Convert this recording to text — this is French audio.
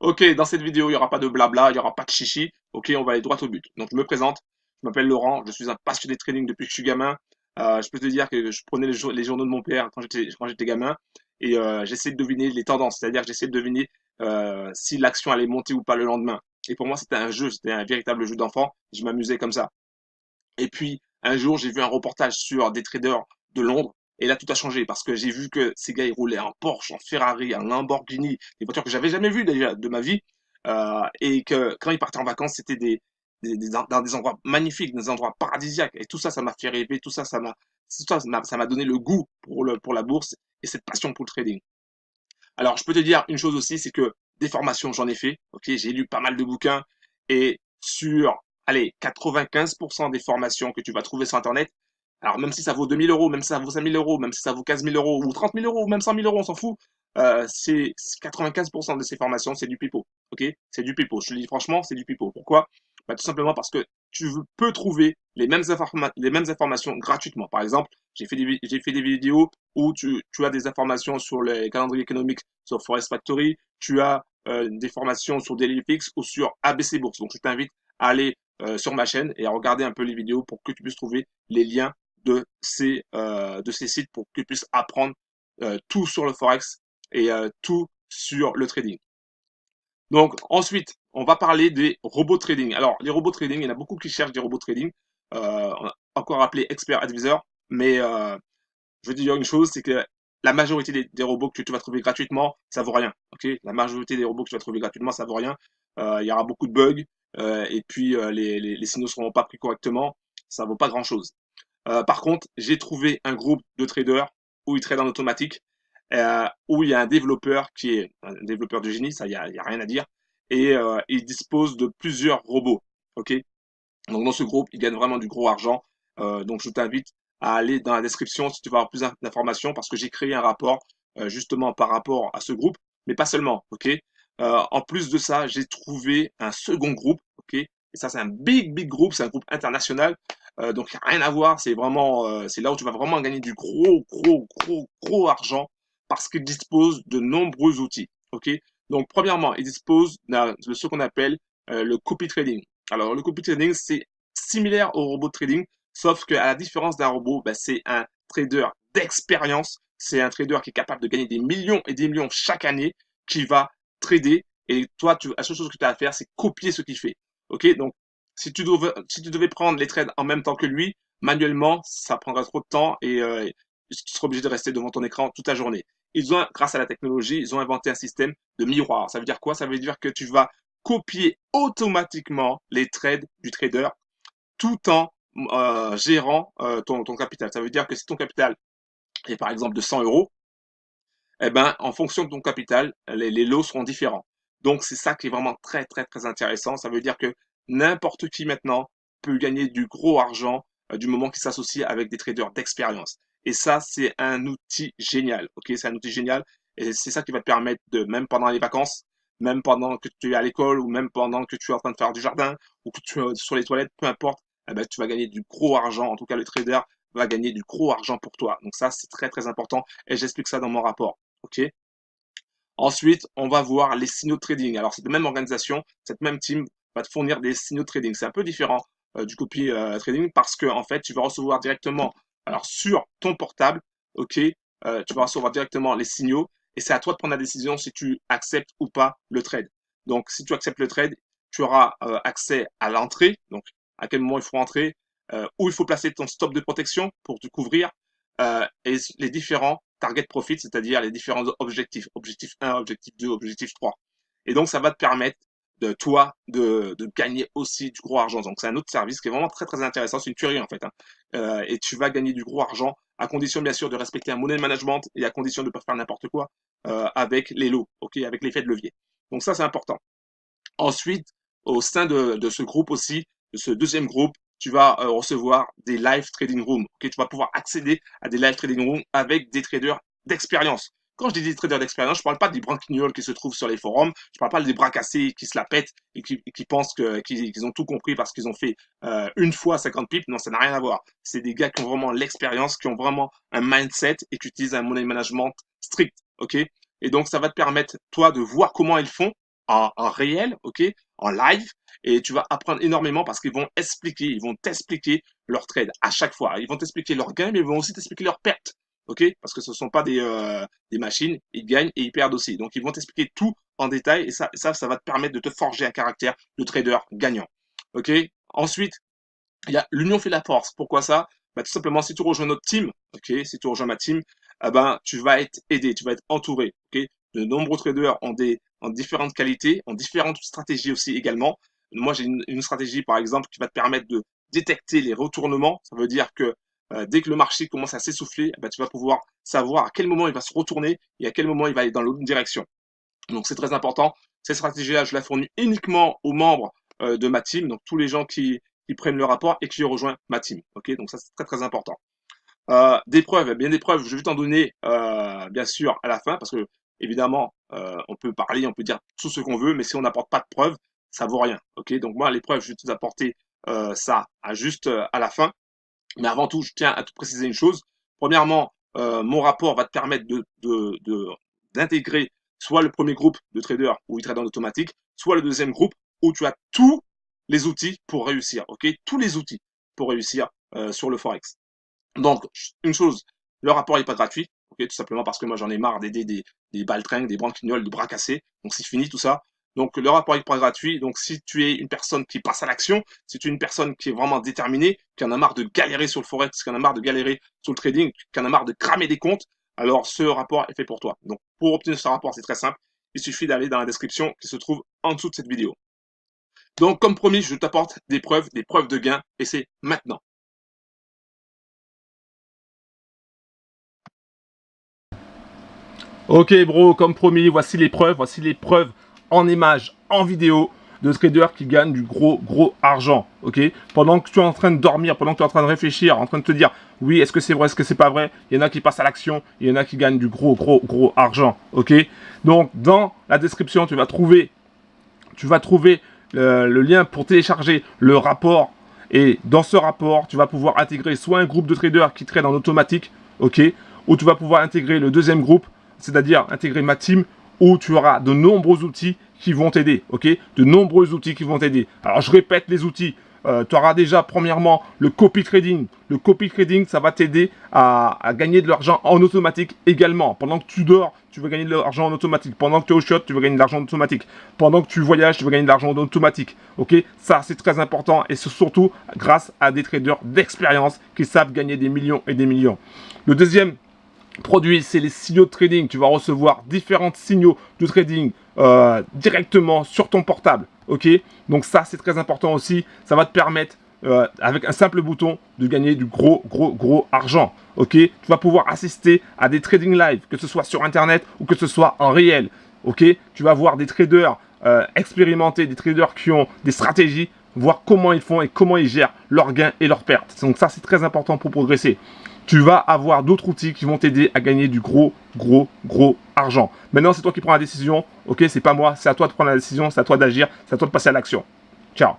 Ok, dans cette vidéo, il n'y aura pas de blabla, il n'y aura pas de chichi. Ok, on va aller droit au but. Donc, je me présente. Je m'appelle Laurent. Je suis un passionné de trading depuis que je suis gamin. Je peux te dire que je prenais les journaux de mon père quand j'étais gamin et j'essayais de deviner les tendances. C'est-à-dire que j'essayais de deviner si l'action allait monter ou pas le lendemain. Et pour moi, c'était un jeu, c'était un véritable jeu d'enfant. Je m'amusais comme ça. Et puis, un jour, j'ai vu un reportage sur des traders de Londres. Et là, tout a changé parce que j'ai vu que ces gars, ils roulaient en Porsche, en Ferrari, en Lamborghini, des voitures que j'avais jamais vues déjà de ma vie. Et que quand ils partaient en vacances, c'était dans des endroits magnifiques, des endroits paradisiaques. Et tout ça, ça m'a fait rêver. Ça m'a donné le goût pour la bourse et cette passion pour le trading. Alors, je peux te dire une chose aussi, c'est que des formations, j'en ai fait. Ok, j'ai lu pas mal de bouquins et sur, allez, 95% des formations que tu vas trouver sur Internet, alors même si ça vaut 2000 euros, même si ça vaut 5000 euros, même si ça vaut 15 000 euros ou 30 000 euros, ou même 100 000 euros, on s'en fout. C'est 95% de ces formations, c'est du pipeau. Ok, c'est du pipeau. Je te le dis franchement, c'est du pipeau. Pourquoi? Bah, tout simplement parce que peux trouver les mêmes informations gratuitement. Par exemple, j'ai fait des vidéos où tu as des informations sur les calendriers économiques sur Forest Factory, tu as des formations sur DailyFix ou sur ABC Bourse. Donc, je t'invite à aller sur ma chaîne et à regarder un peu les vidéos pour que tu puisses trouver les liens de ces sites pour que tu puisses apprendre tout sur le Forex et tout sur le trading. Donc, ensuite, on va parler des robots trading. Alors, les robots trading, il y en a beaucoup qui cherchent des robots trading, encore appelés expert advisor, mais je veux te dire une chose, c'est que la majorité des robots que tu vas trouver gratuitement, ça vaut rien. Ok, la majorité des robots que tu vas trouver gratuitement, ça vaut rien. Il y aura beaucoup de bugs et puis les signaux seront pas pris correctement. Ça vaut pas grand-chose. Par contre, j'ai trouvé un groupe de traders où ils tradent en automatique, où il y a un développeur qui est un développeur de génie, ça, y a rien à dire, et il dispose de plusieurs robots. Ok, donc dans ce groupe, ils gagnent vraiment du gros argent. Donc je t'invite à aller dans la description si tu veux avoir plus d'informations parce que j'ai créé un rapport justement par rapport à ce groupe, mais pas seulement. Ok. En plus de ça, j'ai trouvé un second groupe. Ok. Et ça c'est un big groupe, c'est un groupe international. Donc il n'y a rien à voir. C'est vraiment, c'est là où tu vas vraiment gagner du gros argent parce qu'il dispose de nombreux outils. Ok. Donc premièrement, il dispose de ce qu'on appelle le copy trading. Alors, le copy trading, c'est similaire au robot trading, sauf qu'à la différence d'un robot, ben, c'est un trader d'expérience. C'est un trader qui est capable de gagner des millions et des millions chaque année, qui va trader. Et toi, la seule chose que tu as à faire, c'est copier ce qu'il fait. OK? Donc, si tu devais prendre les trades en même temps que lui, manuellement, ça prendra trop de temps et tu seras obligé de rester devant ton écran toute la journée. Grâce à la technologie, ils ont inventé un système de miroir. Ça veut dire quoi? Ça veut dire que tu vas copier automatiquement les trades du trader tout en gérant ton capital. Ça veut dire que si ton capital est par exemple de 100 euros, eh ben, en fonction de ton capital, les lots seront différents. Donc, c'est ça qui est vraiment très intéressant. Ça veut dire que n'importe qui maintenant peut gagner du gros argent du moment qu'il s'associe avec des traders d'expérience. Et ça, c'est un outil génial. Ok, c'est un outil génial. Et c'est ça qui va te permettre de, même pendant les vacances, même pendant que tu es à l'école ou même pendant que tu es en train de faire du jardin ou que tu es sur les toilettes, peu importe, eh ben, tu vas gagner du gros argent. En tout cas, le trader va gagner du gros argent pour toi. Donc ça, c'est très important. Et j'explique ça dans mon rapport. OK. Ensuite, on va voir les signaux de trading. Alors, cette même organisation, cette même team va te fournir des signaux de trading. C'est un peu différent du copy trading parce que, en fait, tu vas recevoir directement, alors sur ton portable, OK, tu vas recevoir directement les signaux et c'est à toi de prendre la décision si tu acceptes ou pas le trade. Donc, si tu acceptes le trade, tu auras accès à l'entrée, donc à quel moment il faut entrer, où il faut placer ton stop de protection pour te couvrir, et les différents target profit, c'est-à-dire les différents objectifs, objectif 1, objectif 2, objectif 3. Et donc, ça va te permettre de toi de gagner aussi du gros argent. Donc, c'est un autre service qui est vraiment très intéressant. C'est une tuerie en fait. Hein. Et tu vas gagner du gros argent à condition bien sûr de respecter un money management et à condition de ne pas faire n'importe quoi avec les lots, ok, avec l'effet de levier. Donc ça, c'est important. Ensuite, au sein de ce groupe aussi, de ce deuxième groupe, tu vas recevoir des live trading rooms. Okay, tu vas pouvoir accéder à des live trading rooms avec des traders d'expérience. Quand je dis des traders d'expérience, je ne parle pas des branquignoles qui se trouvent sur les forums, je ne parle pas des bras cassés qui se la pètent et qui pensent qu'ils ont tout compris parce qu'ils ont fait une fois 50 pips. Non, ça n'a rien à voir. C'est des gars qui ont vraiment l'expérience, qui ont vraiment un mindset et qui utilisent un money management strict. Ok. Et donc, ça va te permettre, toi, de voir comment ils font en réel, ok, en live, et tu vas apprendre énormément parce qu'ils vont t'expliquer leur trade à chaque fois. Ils vont t'expliquer leur gain, mais ils vont aussi t'expliquer leurs pertes, ok, parce que ce sont pas des machines, ils gagnent et ils perdent aussi. Donc ils vont t'expliquer tout en détail et ça va te permettre de te forger un caractère de trader gagnant, ok. Ensuite, il y a l'union fait la force. Pourquoi ça? Bah, tout simplement, si tu rejoins notre team, ok, si tu rejoins ma team, eh ben, tu vas être aidé, tu vas être entouré, ok. De nombreux traders ont différentes qualités, ont différentes stratégies aussi également. Moi, j'ai une stratégie, par exemple, qui va te permettre de détecter les retournements. Ça veut dire que dès que le marché commence à s'essouffler, eh ben, tu vas pouvoir savoir à quel moment il va se retourner et à quel moment il va aller dans l'autre direction. Donc, c'est très important. Cette stratégie-là, je la fournis uniquement aux membres de ma team, donc tous les gens qui prennent le rapport et qui rejoignent ma team. Ok, donc ça c'est très très important. Des preuves, bien des preuves, je vais t'en donner bien sûr à la fin parce que évidemment on peut parler, on peut dire tout ce qu'on veut, mais si on n'apporte pas de preuves, ça vaut rien. Ok, donc moi les preuves, je vais te apporter ça juste à la fin. Mais avant tout, je tiens à te préciser une chose. Premièrement, mon rapport va te permettre d'intégrer soit le premier groupe de traders où ils tradent en automatique, soit le deuxième groupe où tu as tous les outils pour réussir. Ok, tous les outils pour réussir sur le forex. Donc, une chose, le rapport n'est pas gratuit. Ok, tout simplement parce que moi j'en ai marre d'aider des baltringues, des branquignoles, des bras cassés. Donc c'est fini tout ça. Donc le rapport n'est pas gratuit. Donc si tu es une personne qui passe à l'action, si tu es une personne qui est vraiment déterminée, qui en a marre de galérer sur le forex, qui en a marre de galérer sur le trading, qui en a marre de cramer des comptes, alors ce rapport est fait pour toi. Donc pour obtenir ce rapport, c'est très simple. Il suffit d'aller dans la description qui se trouve en dessous de cette vidéo. Donc comme promis, je t'apporte des preuves de gain et c'est maintenant. Ok bro, comme promis, voici les preuves en images, en vidéo de traders qui gagnent du gros argent. Ok, pendant que tu es en train de dormir, pendant que tu es en train de réfléchir, en train de te dire oui, est-ce que c'est vrai, est-ce que c'est pas vrai, il y en a qui passent à l'action, il y en a qui gagnent du gros argent. Ok, donc dans la description, tu vas trouver le lien pour télécharger le rapport. Et dans ce rapport, tu vas pouvoir intégrer soit un groupe de traders qui trade en automatique, ok, ou tu vas pouvoir intégrer le deuxième groupe, c'est-à-dire intégrer ma team, où tu auras de nombreux outils qui vont t'aider, ok, de nombreux outils qui vont t'aider. Alors je répète les outils. Tu auras déjà premièrement le copy trading. Le copy trading, ça va t'aider à gagner de l'argent en automatique également. Pendant que tu dors, tu vas gagner de l'argent en automatique. Pendant que tu es au shot, tu vas gagner de l'argent en automatique. Pendant que tu voyages, tu vas gagner de l'argent en automatique. Ok, ça c'est très important et c'est surtout grâce à des traders d'expérience qui savent gagner des millions et des millions. Le deuxième produit, c'est les signaux de trading. Tu vas recevoir différents signaux de trading directement sur ton portable. Ok, donc ça c'est très important aussi. Ça va te permettre avec un simple bouton de gagner du gros argent. Ok, tu vas pouvoir assister à des trading live, que ce soit sur internet ou que ce soit en réel. Ok, tu vas voir des traders expérimentés, des traders qui ont des stratégies, voir comment ils font et comment ils gèrent leurs gains et leurs pertes. Donc ça c'est très important pour progresser. Tu vas avoir d'autres outils qui vont t'aider à gagner du gros argent. Maintenant, c'est toi qui prends la décision. Ok, c'est pas moi, c'est à toi de prendre la décision, c'est à toi d'agir, c'est à toi de passer à l'action. Ciao.